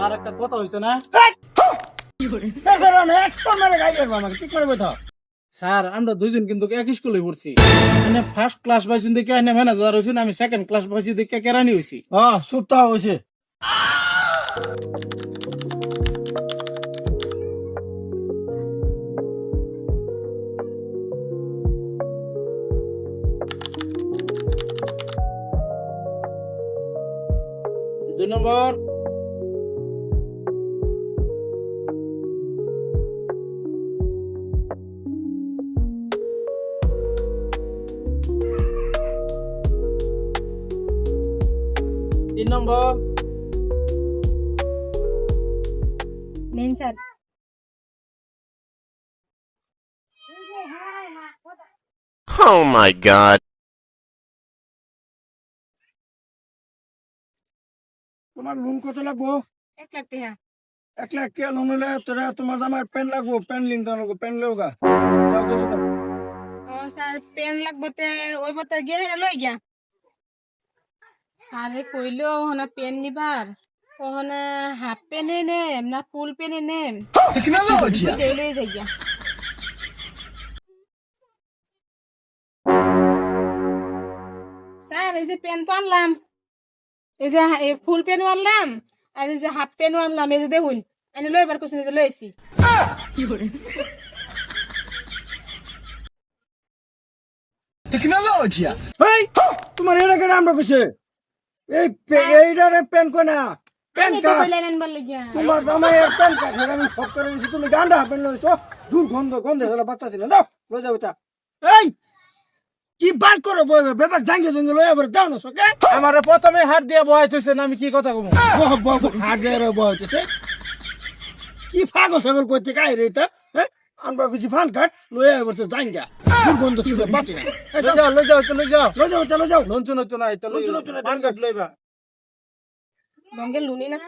আর একটা কথা হইছে না স্যার, আমরা দুইজন কিন্তু এক স্কুলে পড়ছি। মানে ফার্স্ট ক্লাস পাইছি দেখে এনে ম্যানেজার হইছি, আমি সেকেন্ড ক্লাস পাইছি দেখে কেরানি হইছি। সুপ্তা হয়েছে। দুই নম্বর, তিন নম্বর, নেন স্যার। Oh my god. তোমার লোন কত লাগবো? 1 লাখ টাকা। 1 লাখ টাকা লোন হলে তোরা তোমার আমার পেন লাগবো, পেন লিঙ্ক লাগবো, পেন লেওগা। যাও যাও যাও। ও স্যার, পেন লাগবো তে ওই বতে গিয়ে লই গিয়া। স্যারে কইলো হনা পেন নিবার, ওহনা হাফ পেনে নেম না ফুল পেনে নেম টেকনোলজি লই যাই গিয়া। স্যার এই যে পেন তো আনলাম, এই যে ফুল পেন আনলাম, আর এই যে হাফ পেন আনলাম, এই যে দেখুন আমি লইবার কোশ্চেন যে লইছি। এই, তোমার এর আগে আমরা কইছে এইটারে পেন কই না, পেন আমি তো কার্ড। কইলেন আনবার লাগিয়া। তোমার জামাই এর পেন কার্ড আমি সব করে দিছি, তুমি গান্ডা পেন লইছো, দুর্গন্ধ গন্ধে হলো বাচ্চা ছিল। দাও লই যাও এটা। এই কি বাদ করো বইবে ব্যাপার জাঙ্গে জাঙ্গে লই আবার দাও না সকে। আমার প্রথমে হাত দিয়ে বহাই থইছেন, আমি কি কথা কমু? হাট দিয়ে বইতেছে কি ফাগল ছাগল করতে কাই রে এটা। হ্যাঁ আমরা কিছু ফান কাট লই আবার তো জাঙ্গা দুর্গন্ধ কি বাচ্চা না। লই যাও লই যাও, তো লই যাও। লই যাও চলো যাও। লোন চুন তো নাই, তো লই লোন চুন হইতো না। পান কাট লইবা। লঙ্গে লুনি না।